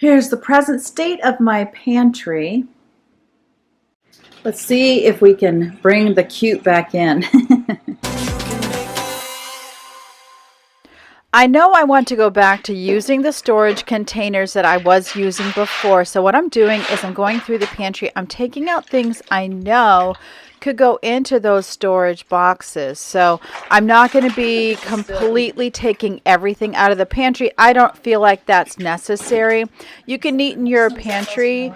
Here's the present state of my pantry. Let's see if we can bring the cute back in. I know I want to go back to using the storage containers that I was using before. So what I'm doing is I'm going through the pantry. I'm taking out things I know could go into those storage boxes. So I'm not going to be completely taking everything out of the pantry. I don't feel like that's necessary. You can neaten your pantry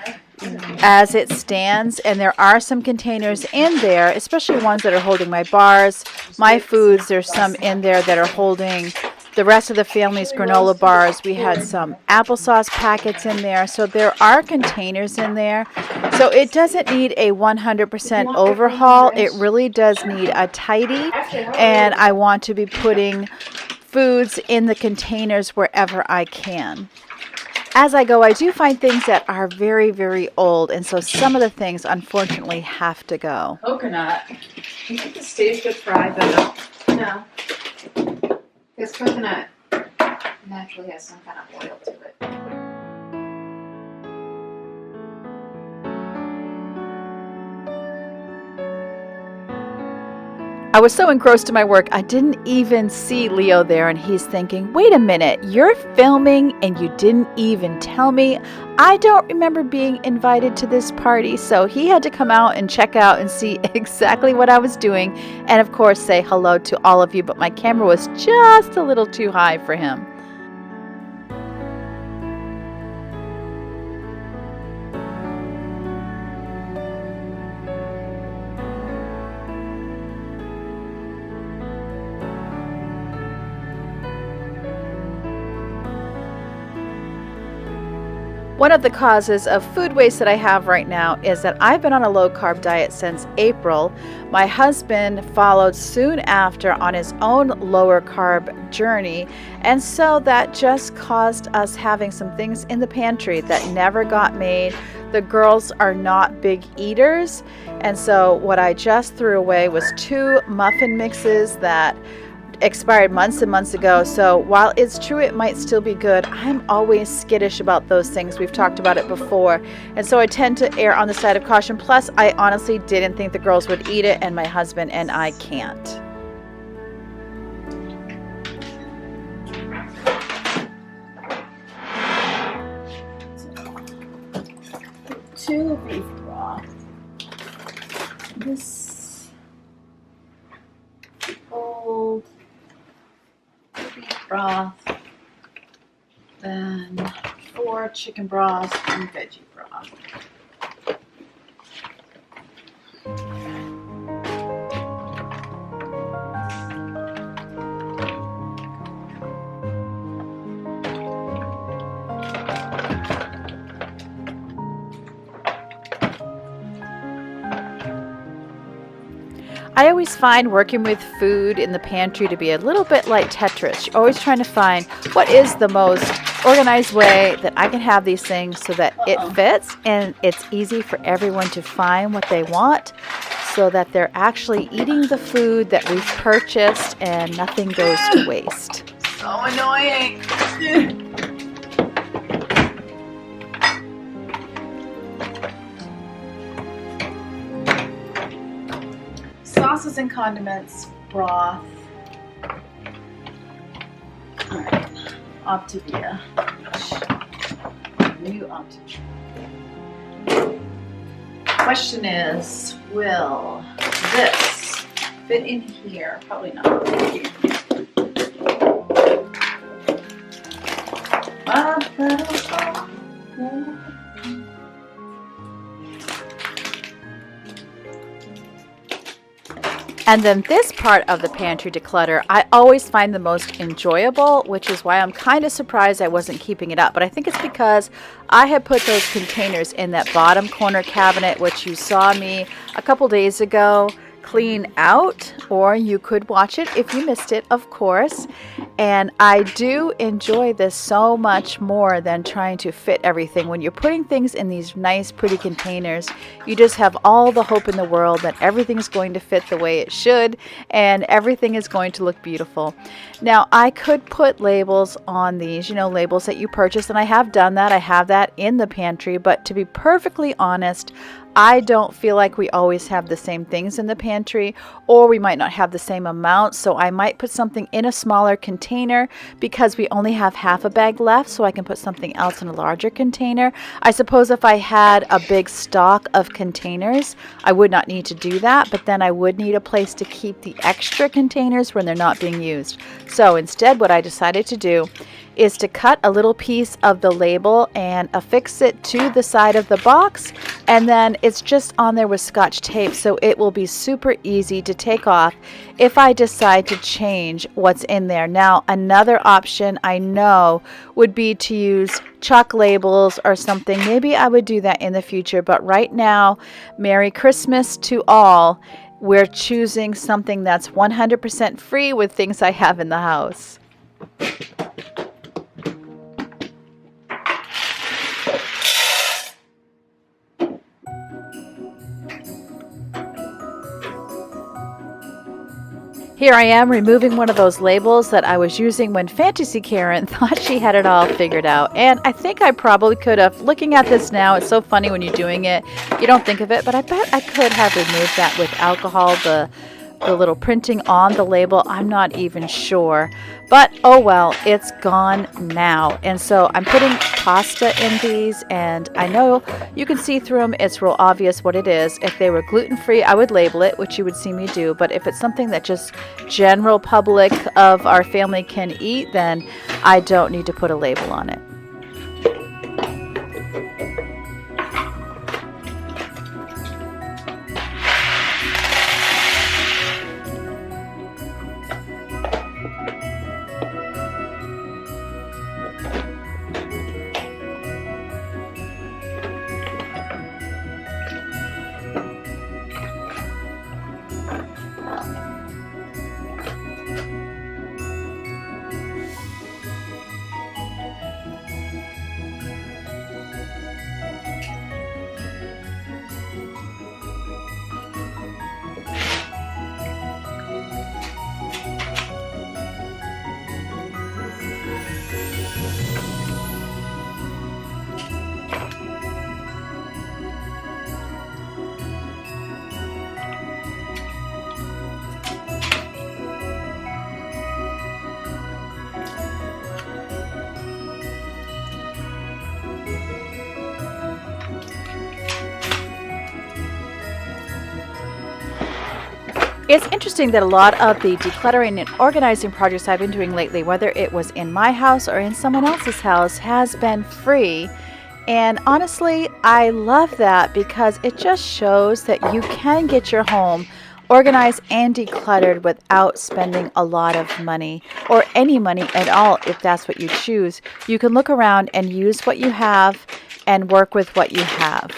as it stands, and there are some containers in there, especially ones that are holding my bars, my foods. There's some in there that are holding the rest of the family's granola bars. We had some applesauce packets in there. So there are containers in there. So it doesn't need a 100% overhaul. It really does need a tidy. And I want to be putting foods in the containers wherever I can. As I go, I do find things that are very, very old. And so some of the things, unfortunately, have to go. Coconut. You think the stage gets fried though? No. Because coconut naturally has some kind of oil to it. I was so engrossed in my work, I didn't even see Leo there, and he's thinking, wait a minute, you're filming and you didn't even tell me? I don't remember being invited to this party. So he had to come out and check out and see exactly what I was doing, and of course say hello to all of you, but my camera was just a little too high for him. One of the causes of food waste that I have right now is that I've been on a low-carb diet since April. My husband followed soon after on his own lower carb journey, and so that just caused us having some things in the pantry that never got made. The girls are not big eaters, and so what I just threw away was 2 muffin mixes that expired months and months ago. So while it's true it might still be good, I'm always skittish about those things. We've talked about it before, and so I tend to err on the side of caution. Plus, I honestly didn't think the girls would eat it, and my husband and I can't. Two beef broth. This old beef broth, then 4 chicken broths and veggie broth. I always find working with food in the pantry to be a little bit like Tetris. You're always trying to find what is the most organized way that I can have these things so that it fits and it's easy for everyone to find what they want, so that they're actually eating the food that we've purchased and nothing goes to waste. So annoying. Sauces and condiments, broth. All right, Optavia. New Optavia. Question is, will this fit in here? Probably not. And then this part of the pantry declutter, I always find the most enjoyable, which is why I'm kind of surprised I wasn't keeping it up. But I think it's because I had put those containers in that bottom corner cabinet, which you saw me a couple days ago clean out, or you could watch it if you missed it, of course. And I do enjoy this so much more than trying to fit everything. When you're putting things in these nice, pretty containers, you just have all the hope in the world that everything's going to fit the way it should and everything is going to look beautiful. Now, I could put labels on these, labels that you purchase, and I have done that. I have that in the pantry, but to be perfectly honest, I don't feel like we always have the same things in the pantry, or we might not have the same amount, so I might put something in a smaller container because we only have half a bag left, so I can put something else in a larger container. I suppose if I had a big stock of containers, I would not need to do that, but then I would need a place to keep the extra containers when they're not being used. So instead, what I decided to do is to cut a little piece of the label and affix it to the side of the box, and then it's just on there with Scotch tape, so it will be super easy to take off if I decide to change what's in there. Now, another option I know would be to use chalk labels or something. Maybe I would do that in the future, but right now, Merry Christmas to all. We're choosing something that's 100% free with things I have in the house. Here I am removing one of those labels that I was using when Fantasy Karen thought she had it all figured out. And I think I probably could have. Looking at this now, it's so funny when you're doing it. You don't think of it, but I bet I could have removed that with alcohol, the little printing on the label. I'm not even sure. But oh well, it's gone now. And so I'm putting pasta in these, and I know you can see through them. It's real obvious what it is. If they were gluten-free, I would label it, which you would see me do. But if it's something that just general public of our family can eat, then I don't need to put a label on it. It's interesting that a lot of the decluttering and organizing projects I've been doing lately, whether it was in my house or in someone else's house, has been free. And honestly, I love that because it just shows that you can get your home organized and decluttered without spending a lot of money or any money at all if that's what you choose. You can look around and use what you have and work with what you have.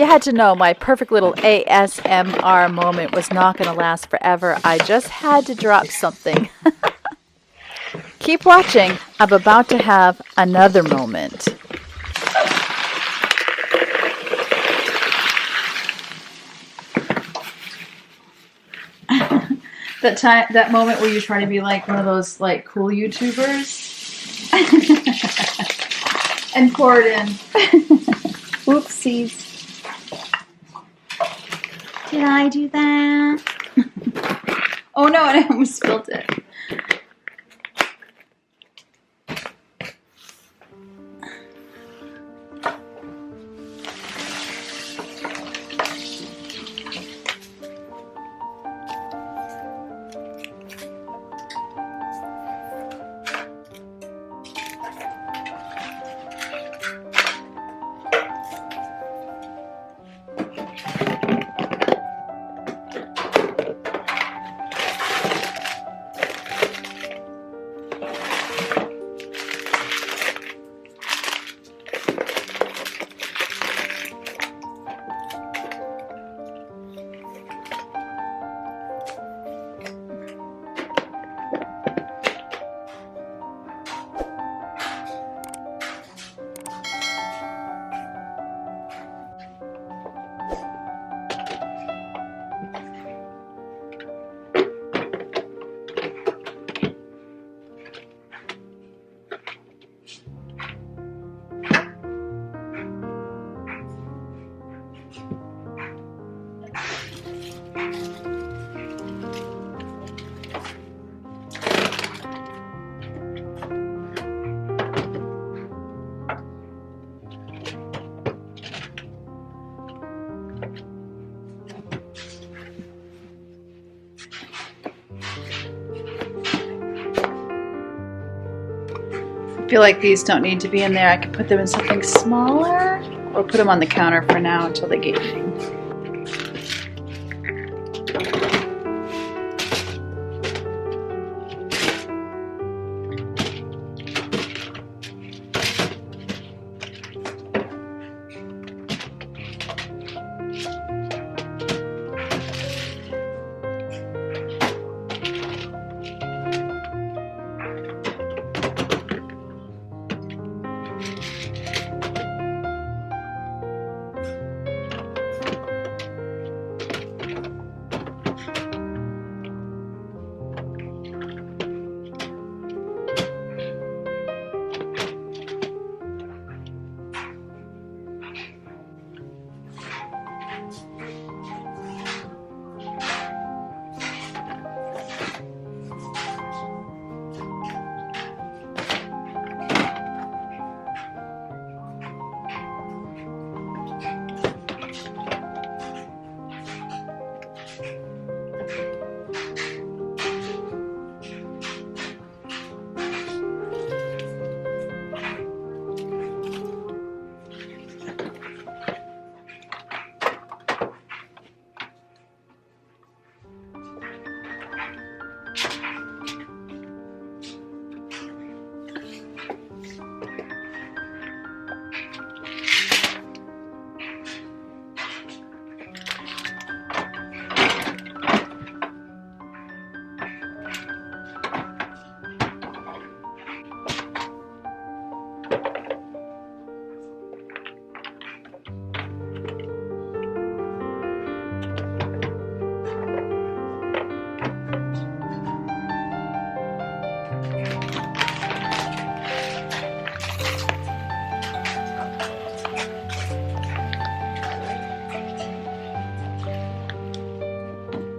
you had to know my perfect little ASMR moment was not going to last forever. I just had to drop something. Keep watching. I'm about to have another moment. That moment where you try to be like one of those like cool YouTubers and pour it in. Oopsies. Did I do that? Oh no, I almost spilled it. I feel like these don't need to be in there. I could put them in something smaller or put them on the counter for now until they get eaten.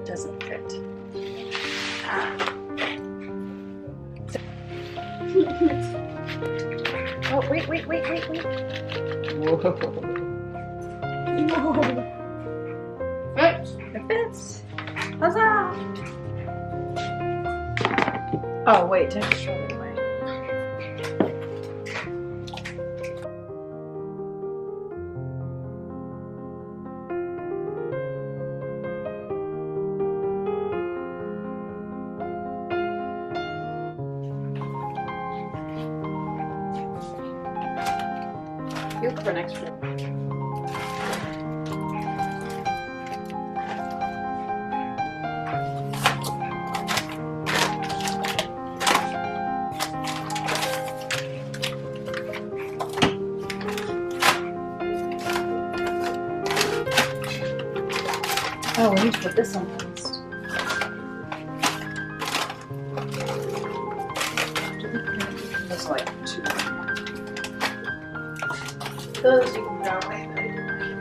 Doesn't fit. Oh, wait. Whoa. It fits. Huzzah! Oh, wait, did I just throw it away? You look for an extra. Oh, we need to put this on first. There's like 2. Those you can throw away, but I didn't like it.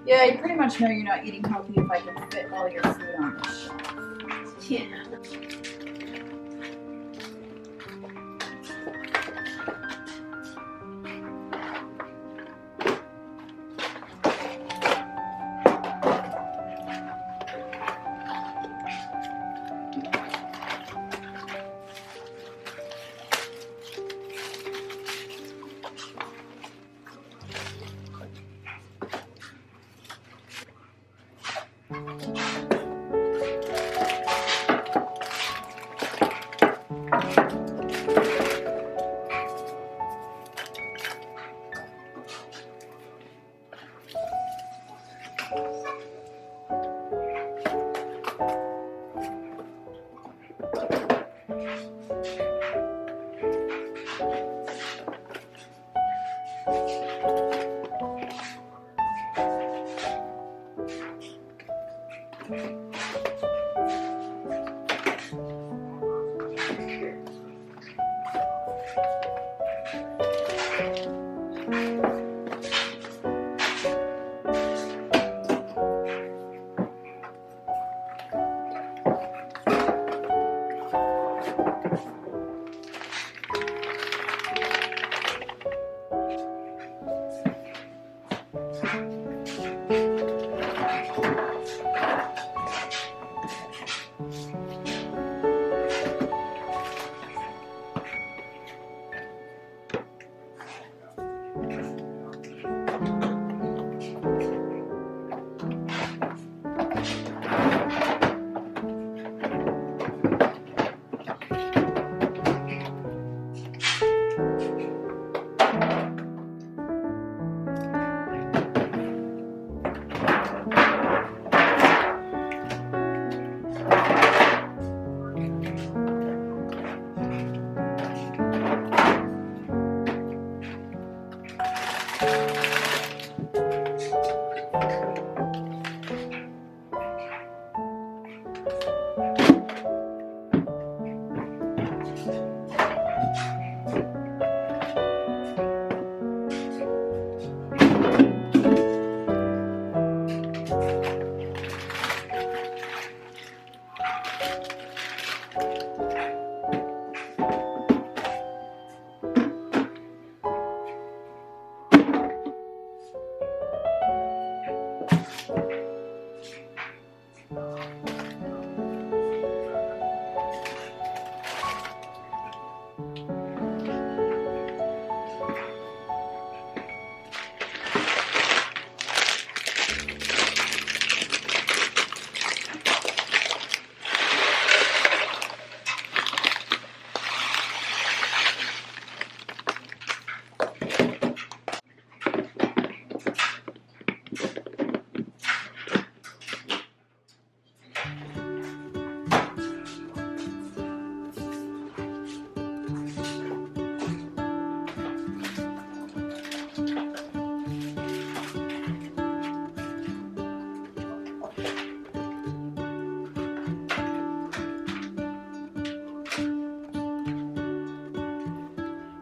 Yeah, you pretty much know you're not eating healthy if I can fit all your food on the shelf. Yeah.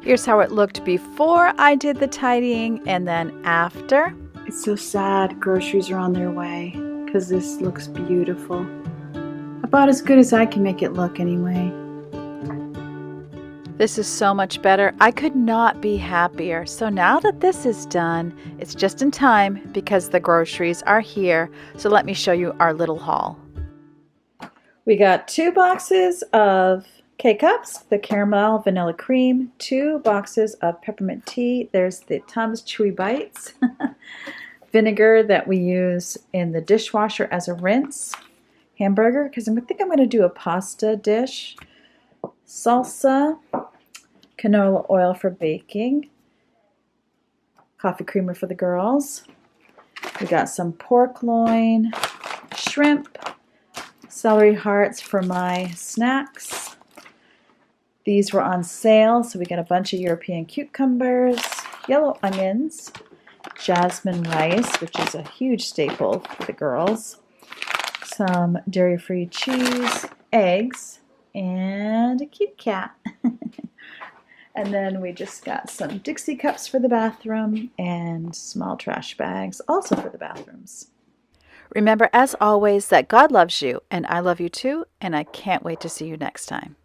Here's how it looked before I did the tidying and then after. It's so sad groceries are on their way because this looks beautiful. About as good as I can make it look anyway. This is so much better. I could not be happier. So now that this is done, it's just in time because the groceries are here. So let me show you our little haul. We got 2 boxes of K-Cups, the caramel vanilla cream, 2 boxes of peppermint tea. There's the Tums Chewy Bites, vinegar that we use in the dishwasher as a rinse. hamburger because I think I'm going to do a pasta dish. Salsa, canola oil for baking, coffee creamer for the girls. We got some pork loin, shrimp, celery hearts for my snacks. These were on sale, so we got a bunch of European cucumbers, yellow onions, jasmine rice, which is a huge staple for the girls, some dairy-free cheese, eggs, and a cute cat. And then we just got some Dixie cups for the bathroom and small trash bags also for the bathrooms. Remember, as always, that God loves you and I love you too, and I can't wait to see you next time.